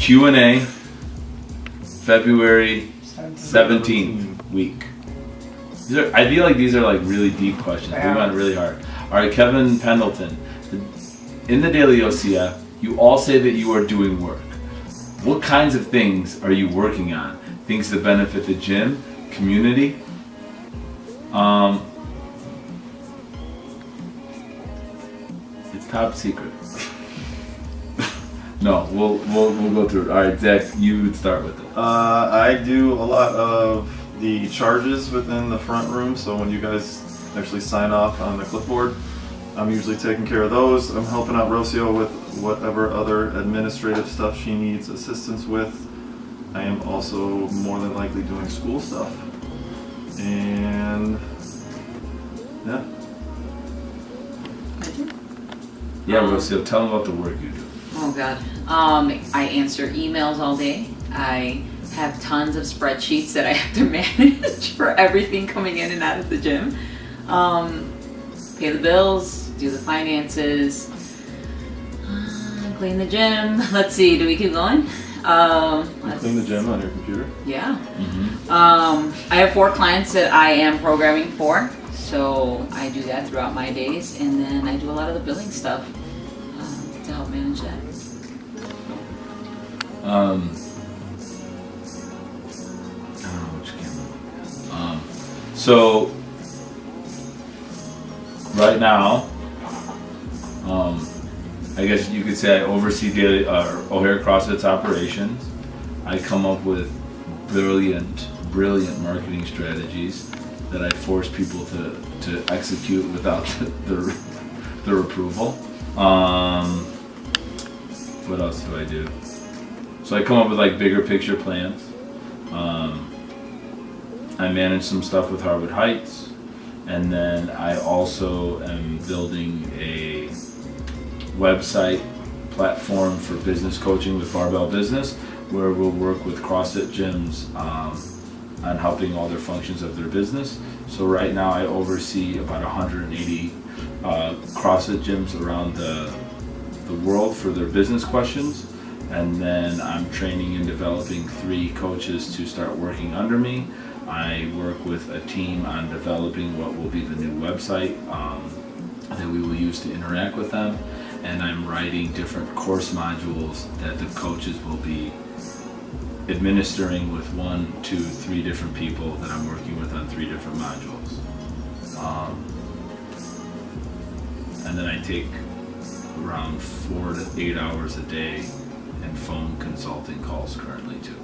Q&A, February 17th week. I feel like these are like really deep questions. We went really hard. All right, Kevin Pendleton. In the Daily OCF, you all say that you are doing work. What kinds of things are you working on? Things that benefit the gym, community? It's top secret. No, we'll go through it. All right, Zach, you would start with it. I do a lot of the charges within the front room, so when you guys actually sign off on the clipboard, I'm usually taking care of those. I'm helping out Rocio with whatever other administrative stuff she needs assistance with. I am also more than likely doing school stuff. And yeah. Yeah, Rocio, tell them about the work you do. Oh God. I answer emails all day. I have tons of spreadsheets that I have to manage for everything coming in and out of the gym. Pay the bills, do the finances, clean the gym. Let's see, do we keep going? Clean the gym on your computer? Yeah. I have 4 clients that I am programming for, so I do that throughout my days, and then I do a lot of the billing stuff to help manage that. I don't know which camera. So right now, I guess you could say I oversee daily O'Hare CrossFit's operations. I come up with brilliant marketing strategies that I force people to execute without their approval. What else do I do? So I come up with like bigger picture plans. I manage some stuff with Harwood Heights, and then I also am building a website platform for business coaching with Barbell Business, where we'll work with CrossFit gyms on helping all their functions of their business. So right now I oversee about 180 CrossFit gyms around the world for their business questions, and then I'm training and developing 3 coaches to start working under me. I work with a team on developing what will be the new website that we will use to interact with them, and I'm writing different course modules that the coaches will be administering with 1, 2, 3 different people that I'm working with on 3 different modules. And then I take around 4 to 8 hours a day in phone consulting calls currently too.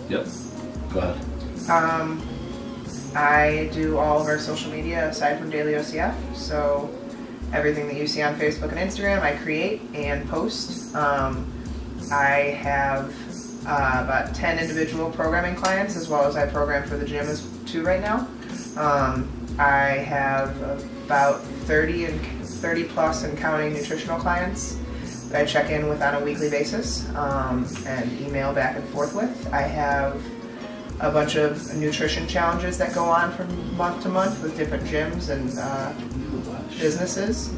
Yep, go ahead. I do all of our social media aside from Daily OCF, so everything that you see on Facebook and Instagram I create and post. I have about 10 individual programming clients, as well as I program for the gym too right now. I have about 30 plus and counting nutritional clients that I check in with on a weekly basis and email back and forth with. I have a bunch of nutrition challenges that go on from month to month with different gyms and businesses.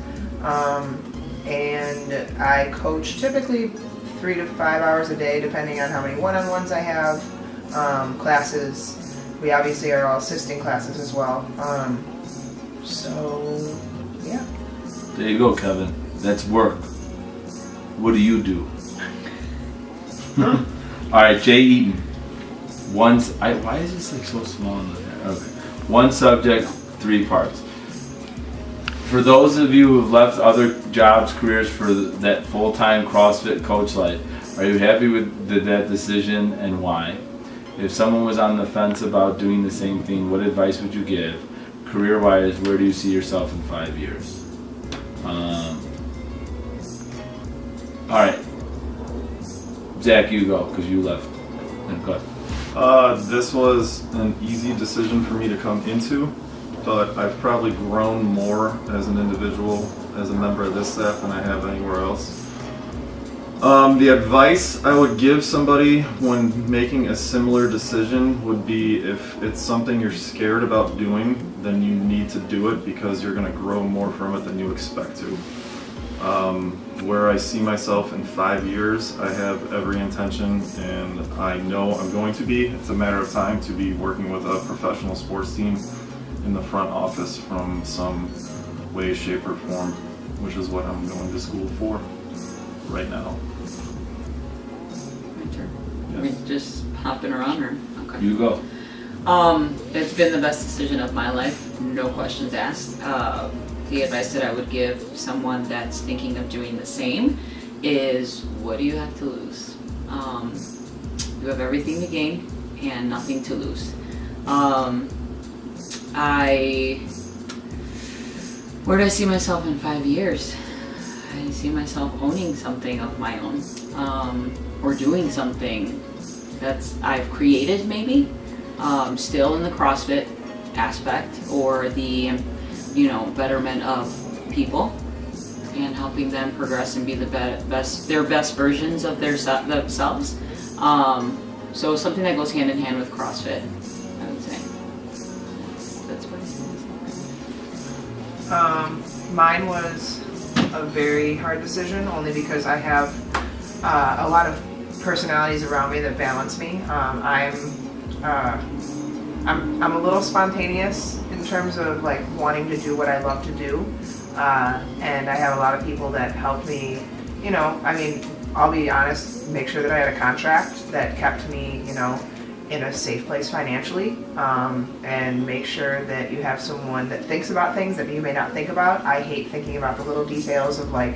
And I coach typically 3 to 5 hours a day, depending on how many one-on-ones I have, classes. We obviously are all assisting classes as well. So, yeah. There you go, Kevin. That's work. What do you do? All right, Jay Eaton. Why is this like so small in the okay. 1 subject, 3 parts. For those of you who have left other jobs, careers for that full-time CrossFit coach life, are you happy with that decision and why? If someone was on the fence about doing the same thing, what advice would you give? Career-wise, where do you see yourself in 5 years? All right, Zach, you go because you left. And go ahead. This was an easy decision for me to come into, but I've probably grown more as an individual, as a member of this staff than I have anywhere else. The advice I would give somebody when making a similar decision would be, if it's something you're scared about doing, then you need to do it because you're going to grow more from it than you expect to. Where I see myself in 5 years, I have every intention, and I know I'm going to be. It's a matter of time to be working with a professional sports team in the front office from some way, shape, or form, which is what I'm going to school for right now. My turn. Yes. We're just hopping around, or okay. You go. It's been the best decision of my life, no questions asked. The advice that I would give someone that's thinking of doing the same is, what do you have to lose? You have everything to gain and nothing to lose. Where do I see myself in 5 years? I see myself owning something of my own, or doing something that's I've created, maybe, still in the CrossFit aspect, or the betterment of people and helping them progress and be the their best versions of themselves. So something that goes hand in hand with CrossFit, I would say. That's what I see. Mine was a very hard decision, only because I have a lot of personalities around me that balance me. I'm a little spontaneous in terms of like wanting to do what I love to do, and I have a lot of people that help me. I'll be honest, make sure that I had a contract that kept me, in a safe place financially, and make sure that you have someone that thinks about things that you may not think about. I hate thinking about the little details of like,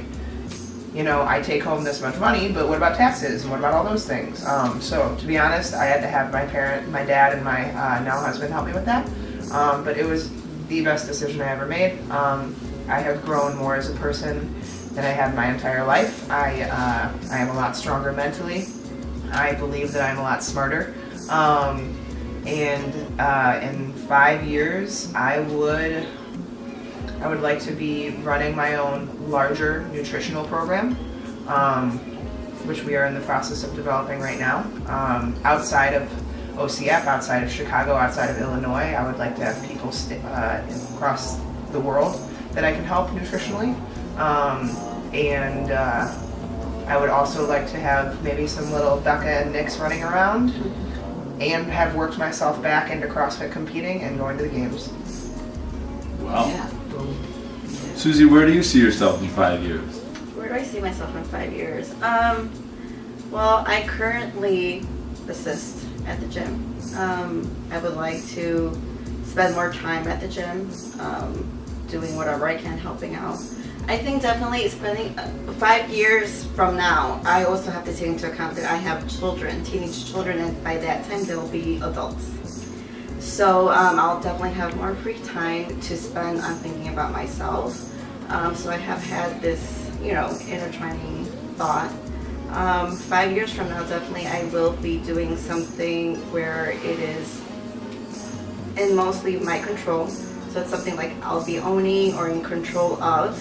I take home this much money, but what about taxes and what about all those things? So to be honest, I had to have my dad and my now husband help me with that. But it was the best decision I ever made. I have grown more as a person than I have my entire life. I am a lot stronger mentally. I believe that I'm a lot smarter. And in 5 years, I would like to be running my own larger nutritional program, which we are in the process of developing right now. Outside of OCF, outside of Chicago, outside of Illinois, I would like to have people across the world that I can help nutritionally. And I would also like to have maybe some little Becca and Nicks running around, and have worked myself back into CrossFit competing and going to the games. Wow. Yeah. Susie, where do you see yourself in 5 years? Where do I see myself in 5 years? Well, I currently assist at the gym. I would like to spend more time at the gym, doing whatever I can, helping out. I think definitely spending 5 years from now, I also have to take into account that I have children, teenage children, and by that time they'll be adults. So I'll definitely have more free time to spend on thinking about myself. So I have had this, intertwining thought. 5 years from now, definitely I will be doing something where it is in mostly my control. So it's something like I'll be owning or in control of.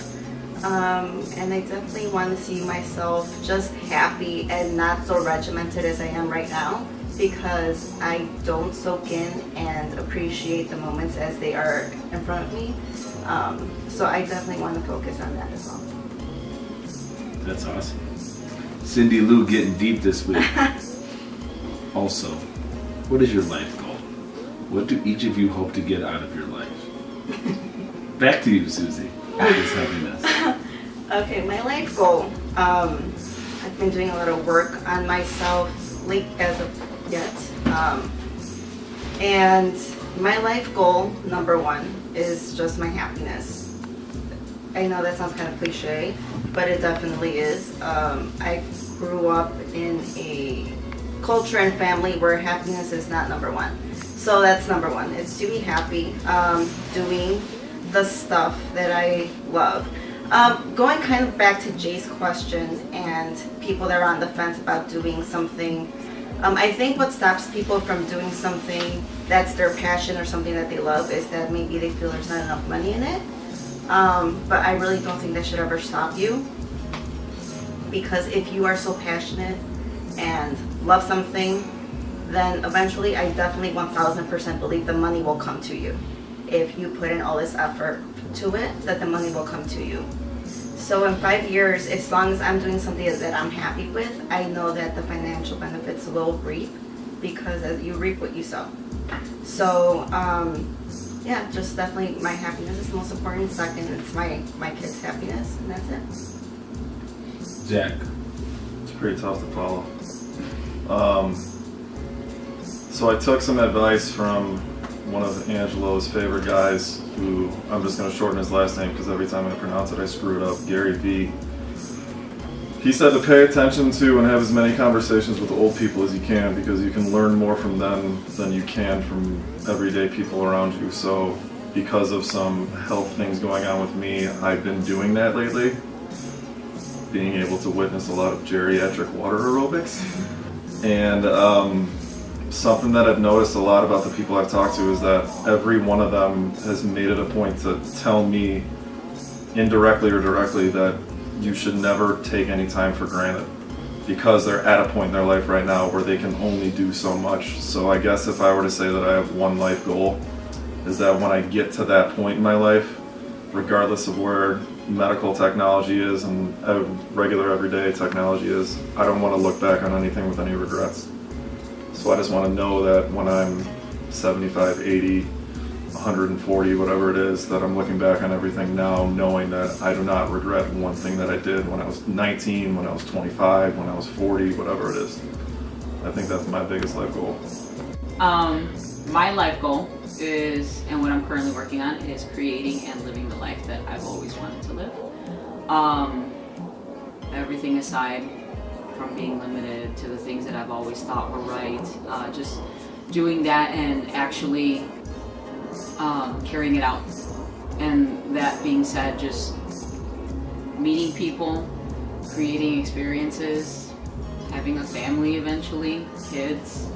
And I definitely want to see myself just happy and not so regimented as I am right now, because I don't soak in and appreciate the moments as they are in front of me. So I definitely want to focus on that as well. That's awesome. Cindy Lou getting deep this week. Also, what is your life goal? What do each of you hope to get out of your life? Back to you, Susie. What is happiness? Okay, my life goal. I've been doing a lot of work on myself late as of yet. And my life goal, number one, is just my happiness. I know that sounds kind of cliche, but it definitely is. I grew up in a culture and family where happiness is not number one. So that's number one. It's to be happy, doing the stuff that I love. Going kind of back to Jay's question and people that are on the fence about doing something, I think what stops people from doing something that's their passion or something that they love is that maybe they feel there's not enough money in it. But I really don't think that should ever stop you, because if you are so passionate and love something, then eventually I definitely 1000% believe the money will come to you. If you put in all this effort to it, that the money will come to you. So in 5 years, as long as I'm doing something that I'm happy with, I know that the financial benefits will reap, because as you reap what you sow. So yeah, just definitely my happiness is most important. Second, it's my kids' happiness, and that's it. Jack. It's pretty tough to follow. So I took some advice from one of Angelo's favorite guys, who I'm just going to shorten his last name because every time I pronounce it I screw it up, Gary V. He said to pay attention to and have as many conversations with old people as you can, because you can learn more from them than you can from everyday people around you. So because of some health things going on with me, I've been doing that lately, being able to witness a lot of geriatric water aerobics. And something that I've noticed a lot about the people I've talked to is that every one of them has made it a point to tell me, indirectly or directly, that you should never take any time for granted, because they're at a point in their life right now where they can only do so much. So I guess if I were to say that I have one life goal, is that when I get to that point in my life, regardless of where medical technology is and regular everyday technology is, I don't want to look back on anything with any regrets. So I just want to know that when I'm 75, 80, 140, whatever it is, that I'm looking back on everything now knowing that I do not regret one thing that I did when I was 19, when I was 25, when I was 40, whatever it is. I think that's my biggest life goal. My life goal is, and what I'm currently working on, is creating and living the life that I've always wanted to live. Everything aside from being limited to the things that I've always thought were right, just doing that and actually carrying it out. And that being said, just meeting people, creating experiences, having a family eventually, kids,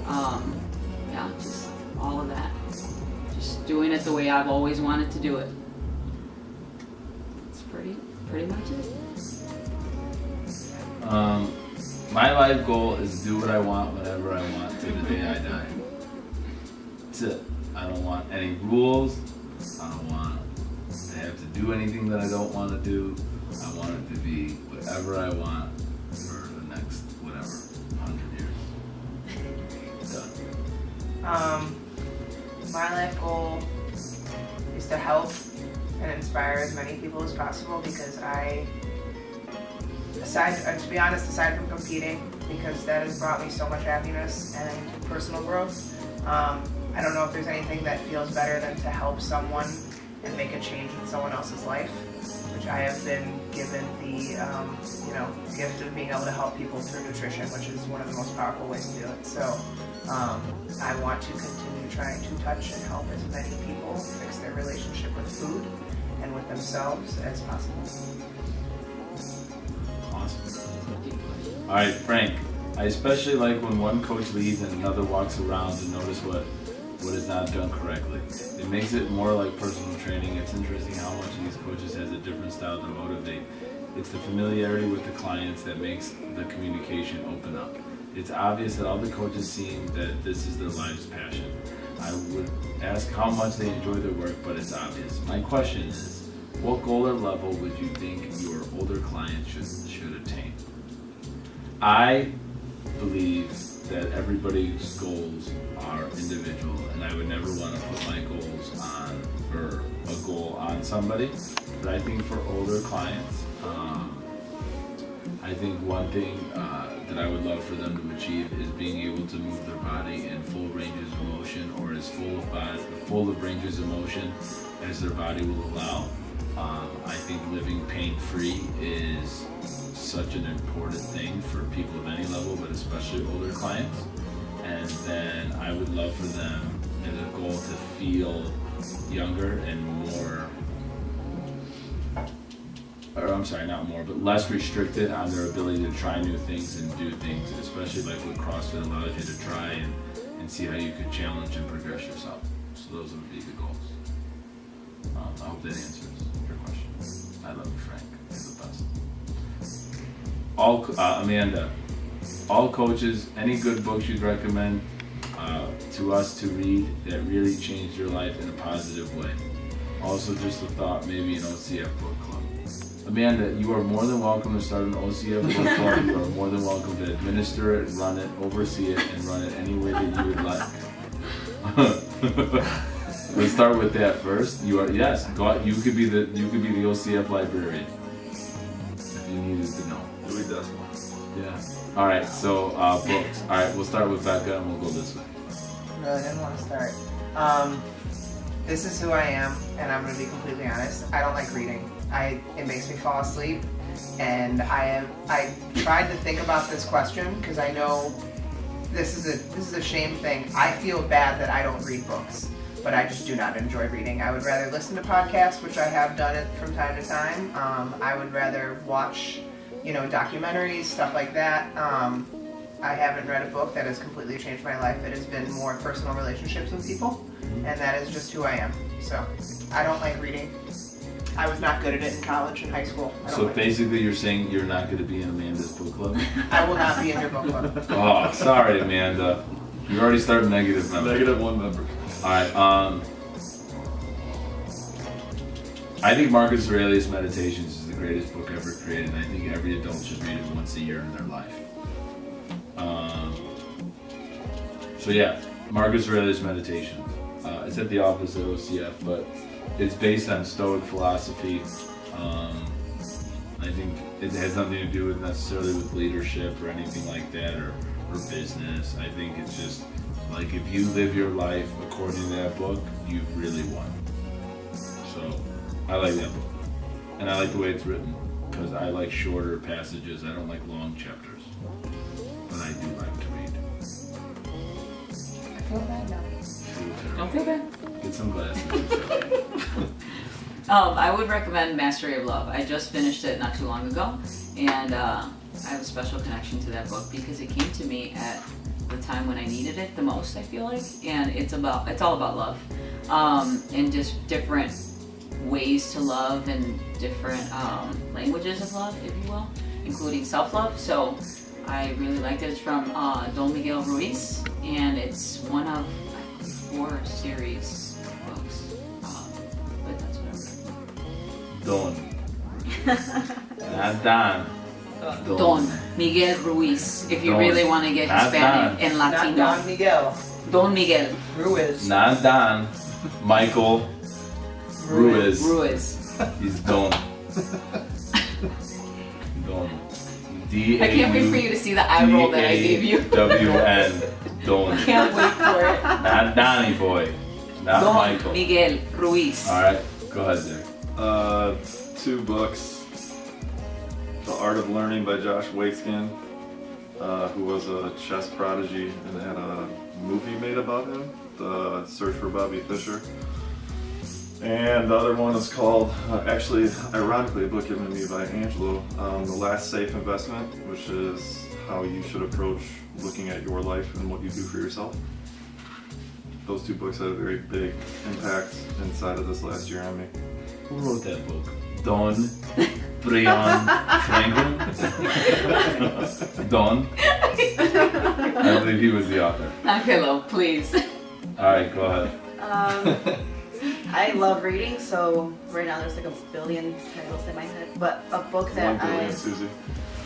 yeah, just all of that. Just doing it the way I've always wanted to do it. That's pretty much it. My life goal is to do what I want whenever I want to the day I die. That's it. I don't want any rules. I don't want to have to do anything that I don't want to do. I want it to be whatever I want for the next, whatever, 100 years. Done. My life goal is to help and inspire as many people as possible, because to be honest, aside from competing, because that has brought me so much happiness and personal growth, I don't know if there's anything that feels better than to help someone and make a change in someone else's life, which I have been given the gift of being able to help people through nutrition, which is one of the most powerful ways to do it. So I want to continue trying to touch and help as many people fix their relationship with food and with themselves as possible. Awesome. All right, Frank. I especially like when one coach leads and another walks around to notice what is not done correctly. It makes it more like personal training. It's interesting how much of these coaches has a different style to motivate. It's the familiarity with the clients that makes the communication open up. It's obvious that all the coaches seem that this is their life's passion. I would ask how much they enjoy their work, but it's obvious. My question is, what goal or level would you think your older clients should attain? I believe that everybody's goals are individual, and I would never want to put my goals on, or a goal on somebody. But I think for older clients, I think one thing that I would love for them to achieve is being able to move their body in full ranges of motion, or as full of ranges of motion as their body will allow. I think living pain-free is such an important thing for people of any level, but especially older clients. And then I would love for them, as a goal, to feel younger and more, or I'm sorry, not more, but less restricted on their ability to try new things and do things, especially like what CrossFit allows you to try and see how you could challenge and progress yourself. So those would be the goals. I hope that answers your question. I love you, Frank. You're the best. Amanda, all coaches, any good books you'd recommend to us to read that really changed your life in a positive way? Also, just a thought, maybe an OCF book club. Amanda, you are more than welcome to start an OCF book club. You are more than welcome to administer it, run it, oversee it, and run it any way that you would like. Let's start with that first. You are go out. You could be the OCF librarian if you needed to know. Louis Decimal. Yeah. All right. So books. All right. We'll start with Becca, and we'll go this way. Really didn't want to start. This is who I am, and I'm going to be completely honest. I don't like reading. It makes me fall asleep, and I tried to think about this question because I know this is a shame thing. I feel bad that I don't read books, but I just do not enjoy reading. I would rather listen to podcasts, which I have done it from time to time. I would rather watch, documentaries, stuff like that. I haven't read a book that has completely changed my life. It has been more personal relationships with people, and that is just who I am. So I don't like reading. I was not good at it in college and high school. So basically, you're saying you're not going to be in Amanda's book club? I will not be in your book club. Oh, sorry, Amanda. You already started negative member. -1 member. All right. I think Marcus Aurelius' Meditations is the greatest book ever created, and I think every adult should read it once a year in their life. So yeah, Marcus Aurelius' Meditations. It's at the office at OCF, but it's based on Stoic philosophy. I think it has nothing to do with necessarily with leadership or anything like that, or business. I think it's just like if you live your life according to that book, you've really won. So I like that book, and I like the way it's written because I like shorter passages. I don't like long chapters, but I do like to read. I feel bad now. Don't feel bad. Get some glasses. I would recommend Mastery of Love. I just finished it not too long ago, and I have a special connection to that book because it came to me at the time when I needed it the most, I feel like, and it's all about love, and just different ways to love and different languages of love, if you will, including self-love. So I really liked it. It's from Don Miguel Ruiz, and it's one of 4 series books, but that's what I read. Don. Not Don. Don Miguel Ruiz, if you Don. really want to get Not Hispanic Don. and Not Latino. Don Miguel. Don Miguel Ruiz. Not Don. Michael Ruiz. Ruiz. He's Don. Don. I can't wait for you to see the eye roll that I gave you. W-N. Don. Can't wait for it. Not Donny Boy. Not Don Michael. Miguel Ruiz. All right, go ahead, Zach. 2 books. The Art of Learning by Josh Waitzkin, who was a chess prodigy, and they had a movie made about him, The Search for Bobby Fischer. And the other one is called, actually, ironically, a book given to me by Angelo, The Last Safe Investment, which is how you should approach looking at your life and what you do for yourself. Those 2 books had a very big impact inside of this last year on me. Who wrote that book? Don Brian Franklin? Don? I believe he was the author. Angelo, please. All right, go ahead. I love reading, so right now there's like a billion titles in my head. But a book that 1 billion, Susie.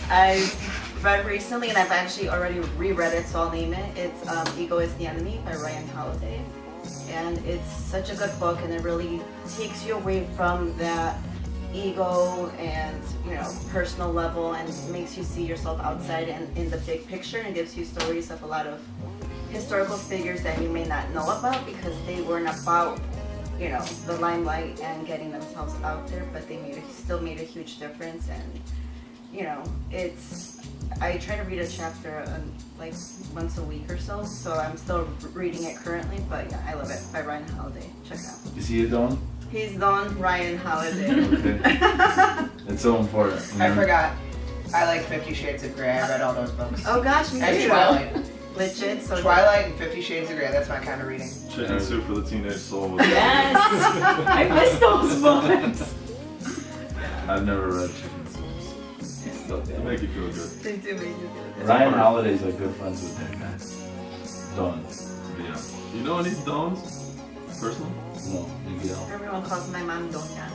I've read recently, and I've actually already reread it, so I'll name it. It's Ego is the Enemy by Ryan Holiday. And it's such a good book, and it really takes you away from that ego and personal level, and makes you see yourself outside and in the big picture, and gives you stories of a lot of historical figures that you may not know about because they weren't about the limelight and getting themselves out there, but they still made a huge difference. And I try to read a chapter like once a week or so I'm still reading it currently, but yeah, I love it, by Ryan Holiday. Check it out. Is he a Don? He's Don Ryan Holiday. Okay. It's so important. I forgot. I like 50 Shades of Grey. I read all those books. Oh gosh, me And too. Twilight. Legit. So Twilight and 50 Shades of Grey. That's my kind of reading. Chicken Soup for the Teenage Soul. Was Yes! I miss those books. I've never read Chicken Soups. They make you feel good. they do make you feel good. Ryan Holiday's like good friends with that guy. Don. Yeah. You know any Dons? Personally? No, Miguel. Everyone calls my mom Doña.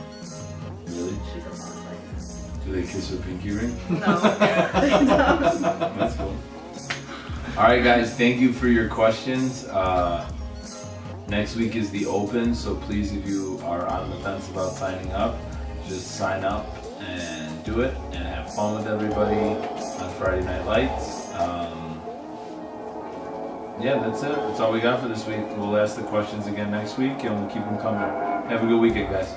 Really? She's a boss like Do they kiss her pinky ring? that. No. That's cool. All right, guys. Thank you for your questions. Next week is the open, so please, if you are on the fence about signing up, just sign up and do it, and have fun with everybody on Friday Night Lights. Yeah, that's it. That's all we got for this week. We'll ask the questions again next week, and we'll keep them coming. Have a good weekend, guys.